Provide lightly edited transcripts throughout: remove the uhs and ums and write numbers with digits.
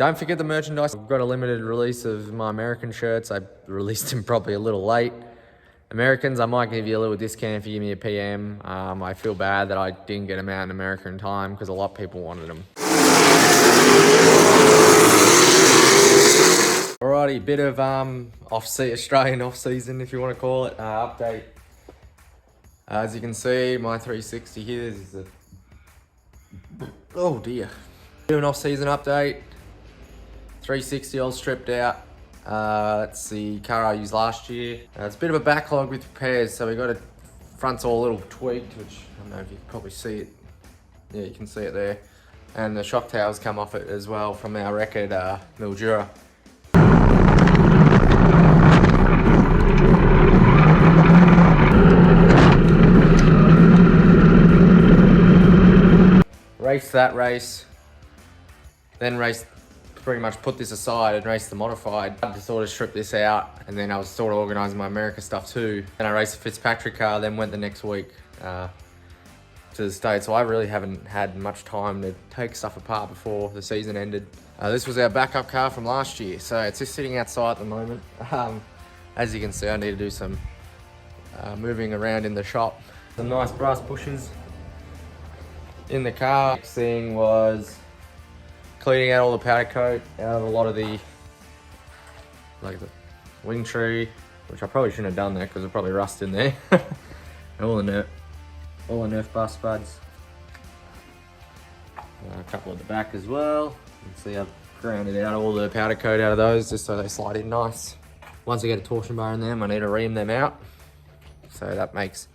Don't forget the merchandise. I've got a limited release of my American shirts. I released them probably a little late. Americans, I might give you a little discount if you give me a PM. I feel bad that I didn't get them out in America in time because a lot of people wanted them. Alrighty, bit of Australian off-season, if you want to call it, update. As you can see, my 360 here is a... Oh dear. Bit of an off-season update. 360 all stripped out. That's the car I used last year. It's a bit of a backlog with repairs, so we got front's all a little tweaked, which I don't know if you can probably see it. Yeah, you can see it there. And the shock towers come off it as well from our wreck at Mildura. Raced that race, then raced, pretty much put this aside and raced the modified. I had to sort of strip this out, and then I was sort of organising my America stuff too. Then I raced the Fitzpatrick car, then went the next week to the States. So I really haven't had much time to take stuff apart before the season ended. This was our backup car from last year, so it's just sitting outside at the moment. As you can see, I need to do some moving around in the shop. Some nice brass pushers in the car. Next thing was cleaning out all the powder coat out of a lot of the, like the wing tree, which I probably shouldn't have done that because there's probably rust in there. And all the Nerf bus buds. A couple at the back as well. You can see I've grounded out all the powder coat out of those just so they slide in nice. Once I get a torsion bar in them, I need to ream them out. So that makes,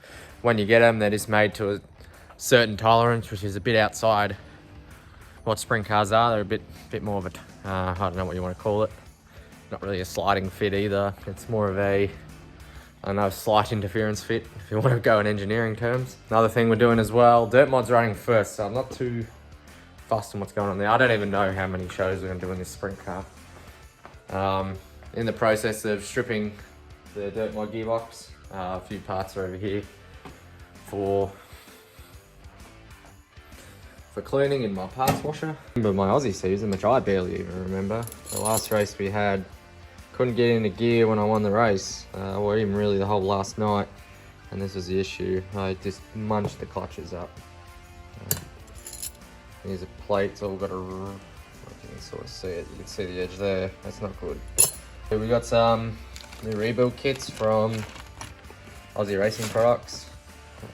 when you get them, they're just made to a certain tolerance, which is a bit outside what sprint cars are. They're a bit more of a, I don't know what you want to call it. Not really a sliding fit either. It's more of a, I don't know, slight interference fit, if you want to go in engineering terms. Another thing we're doing as well, dirt mod's running first, so I'm not too fussed on what's going on there. I don't even know how many shows we're going to do in this sprint car. In the process of stripping the dirt mod gearbox, a few parts are over here for cleaning in my parts washer. Remember my Aussie season, which I barely even remember. The last race we had, couldn't get into gear when I won the race, or even really the whole last night. And this was the issue. I just munched the clutches up. These are plates, all got a, you can sort of see it, you can see the edge there. That's not good. We got some new rebuild kits from Aussie Racing Products.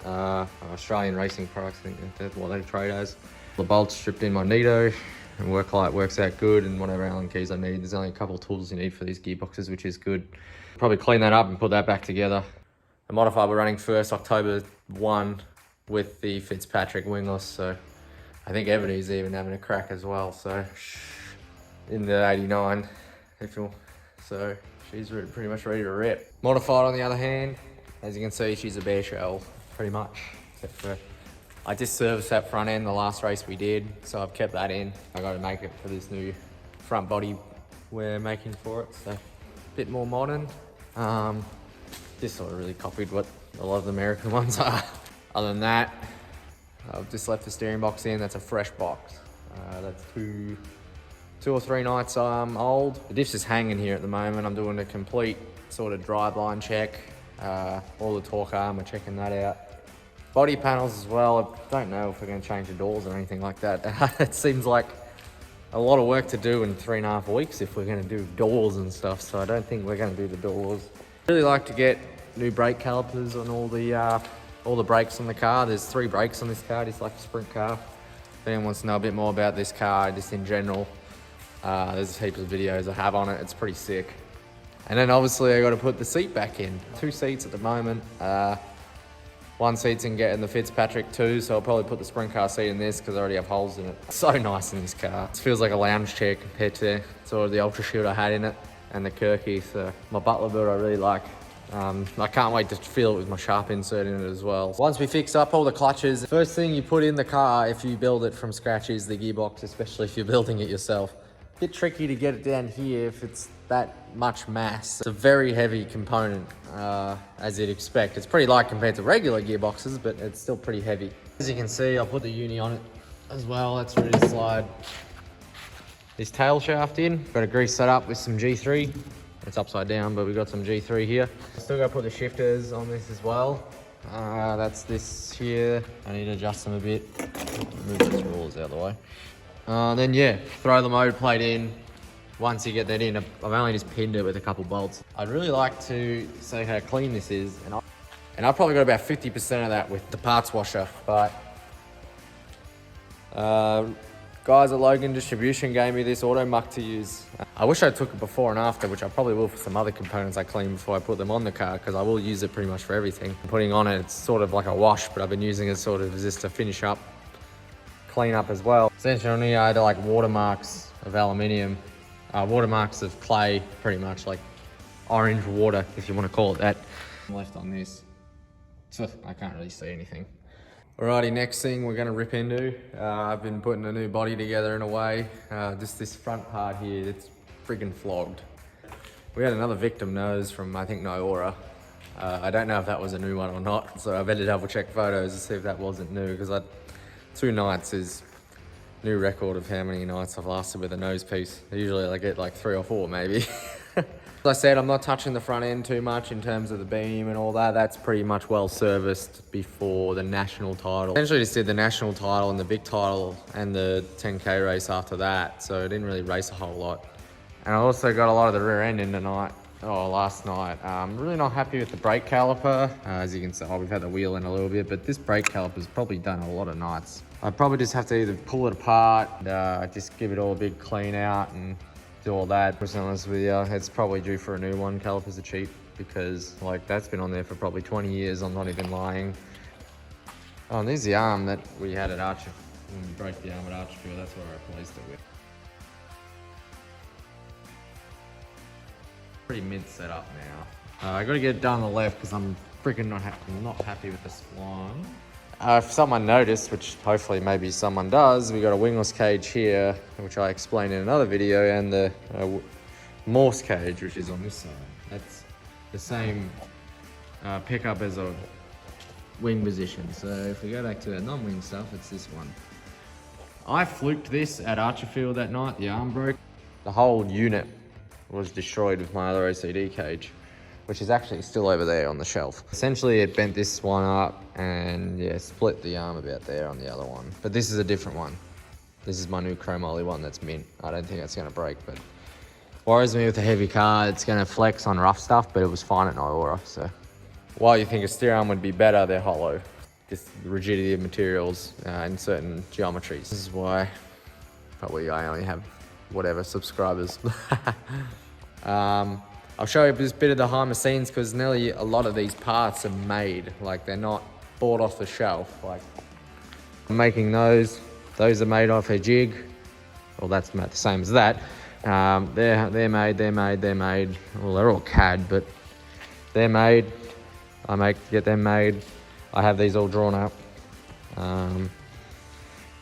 Australian Racing Products, I think that's what they trade as. The bolts stripped in Magneto, and Worklight works out good, and whatever Allen keys I need. There's only a couple of tools you need for these gearboxes, which is good. Probably clean that up and put that back together. The modified we're running first October 1 with the Fitzpatrick wingless, so I think Ebony's even having a crack as well. So in the 89, so she's pretty much ready to rip. Modified on the other hand, as you can see, she's a bare shell. Pretty much, except for I just serviced that front end the last race we did, so I've kept that in. I got to make it for this new front body we're making for it, so a bit more modern. Just sort of really copied what a lot of the American ones are. Other than that, I've just left the steering box in. That's a fresh box. That's two or three nights old. The diff's just hanging here at the moment. I'm doing a complete sort of driveline check. All the torque arm, we're checking that out. Body panels as well. I don't know if we're going to change the doors or anything like that. It seems like a lot of work to do in 3.5 weeks if we're going to do doors and stuff, so I don't think we're going to do the doors. Really like to get new brake calipers on all the brakes on the car. There's 3 brakes on this car, just like a sprint car. If anyone wants to know a bit more about this car, just in general, there's heaps of videos I have on it. It's pretty sick. And then obviously I got to put the seat back in. 2 seats at the moment. 1 seat's in getting the Fitzpatrick 2, so I'll probably put the sprint car seat in this because I already have holes in it. It's so nice in this car. It feels like a lounge chair compared to sort of the Ultra Shield I had in it and the Kirky. So my Butler build I really like. I can't wait to feel it with my sharp insert in it as well. Once we fix up all the clutches, the first thing you put in the car if you build it from scratch is the gearbox, especially if you're building it yourself. A bit tricky to get it down here if it's that much mass. It's a very heavy component, as you'd expect. It's pretty light compared to regular gearboxes, but it's still pretty heavy. As you can see, I'll put the uni on it as well. That's ready to slide this tail shaft in. Got to grease that up with some G3. It's upside down, but we got some G3 here. Still got to put the shifters on this as well. That's this here. I need to adjust them a bit. Move these rollers out of the way. Then yeah, throw the motor plate in. Once you get that in, I've only just pinned it with a couple bolts. I'd really like to see how clean this is, and I've probably got about 50% of that with the parts washer, but guys at Logan Distribution gave me this auto muck to use. I wish I took it before and after, which I probably will for some other components I clean before I put them on the car, because I will use it pretty much for everything. Putting on it, it's sort of like a wash, but I've been using it sort of just to finish up, clean up as well. Essentially, I had like watermarks of aluminium, watermarks of clay, pretty much like orange water, if you want to call it that. Left on this, so I can't really see anything. Alrighty, next thing we're gonna rip into. I've been putting a new body together in a way. Just this front part here, it's friggin' flogged. We had another victim nose from, I think, Nyora. I don't know if that was a new one or not, so I better double check photos to see if that wasn't new, because 2 nights is new record of how many nights I've lasted with a nose piece. Usually I get like 3 or 4 maybe. As I said, I'm not touching the front end too much in terms of the beam and all that. That's pretty much well serviced before the national title. Essentially just did the national title and the big title and the 10K race after that, so I didn't really race a whole lot. And I also got a lot of the rear end in last night. I'm really not happy with the brake caliper. As you can see, we've had the wheel in a little bit, but this brake caliper's probably done a lot of nights. I probably just have to either pull it apart, just give it all a big clean out and do all that. To be honest with you, it's probably due for a new one. Calipers are cheap because like that's been on there for probably 20 years. I'm not even lying. Oh, and there's the arm that we had at Archer. When we broke the arm at Archerfield, that's where I replaced it with. Pretty mid setup now. I got to get it done on the left because I'm freaking not happy with the spline. If someone noticed, which hopefully maybe someone does, we got a wingless cage here, which I explained in another video, and the Morse cage, which is on this side. That's the same pickup as a wing position. So if we go back to the non-wing stuff, it's this one. I fluked this at Archerfield that night, the arm broke. The whole unit was destroyed with my other OCD cage, which is actually still over there on the shelf. Essentially, it bent this one up and yeah, split the arm about there on the other one. But this is a different one. This is my new chromoly one that's mint. I don't think that's gonna break, but worries me with a heavy car. It's gonna flex on rough stuff, but it was fine at Nyora, so. While you think a steer arm would be better, they're hollow. Just the rigidity of materials in certain geometries. This is why probably I only have whatever subscribers. I'll show you this bit of the behind the scenes because nearly a lot of these parts are made, like they're not bought off the shelf. Like I'm making those are made off a jig. Well, that's the same as that. They're made. Well, they're all CAD, but they're made. I get them made. I have these all drawn up.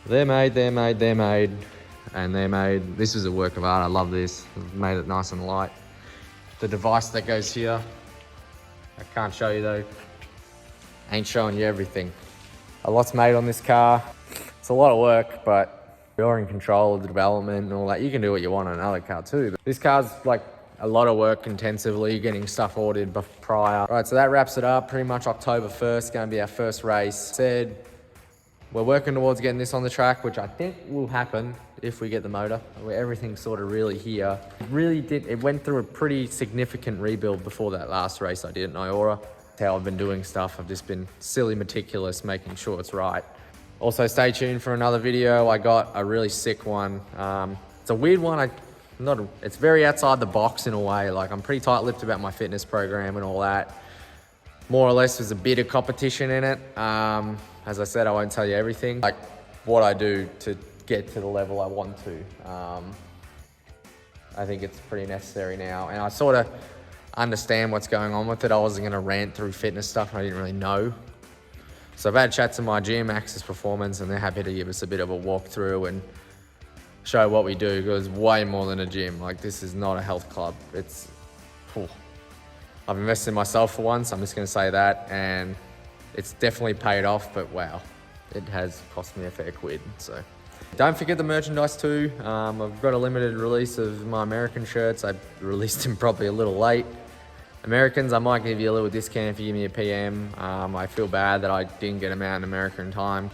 They're made, and they're made. This is a work of art. I love this. I've made it nice and light. The device that goes here, I can't show you though. Ain't showing you everything. A lot's made on this car. It's a lot of work, but you're in control of the development and all that. You can do what you want on another car too. But this car's like a lot of work intensively, getting stuff ordered prior. Right, so that wraps it up. Pretty much October 1st, gonna be our first race. Said, we're working towards getting this on the track, which I think will happen if we get the motor. Everything's sort of really here. It went through a pretty significant rebuild before that last race I did at Nyora. That's how I've been doing stuff. I've just been silly meticulous, making sure it's right. Also, stay tuned for another video. I got a really sick one. It's a weird one. It's very outside the box in a way. Like I'm pretty tight-lipped about my fitness program and all that. More or less, there's a bit of competition in it. As I said, I won't tell you everything. Like what I do to get to the level I want to. I think it's pretty necessary now. And I sort of understand what's going on with it. I wasn't gonna rant through fitness stuff. I didn't really know. So I've had chats in my gym, Access Performance, and they're happy to give us a bit of a walkthrough and show what we do, because it's way more than a gym. Like this is not a health club. I've invested in myself for once, I'm just gonna say that, and it's definitely paid off, but wow, it has cost me a fair quid. So Don't forget the merchandise too. I've got a limited release of my American shirts. I released them probably a little late. Americans, I might give you a little discount if you give me a PM. I feel bad that I didn't get them out in America in time.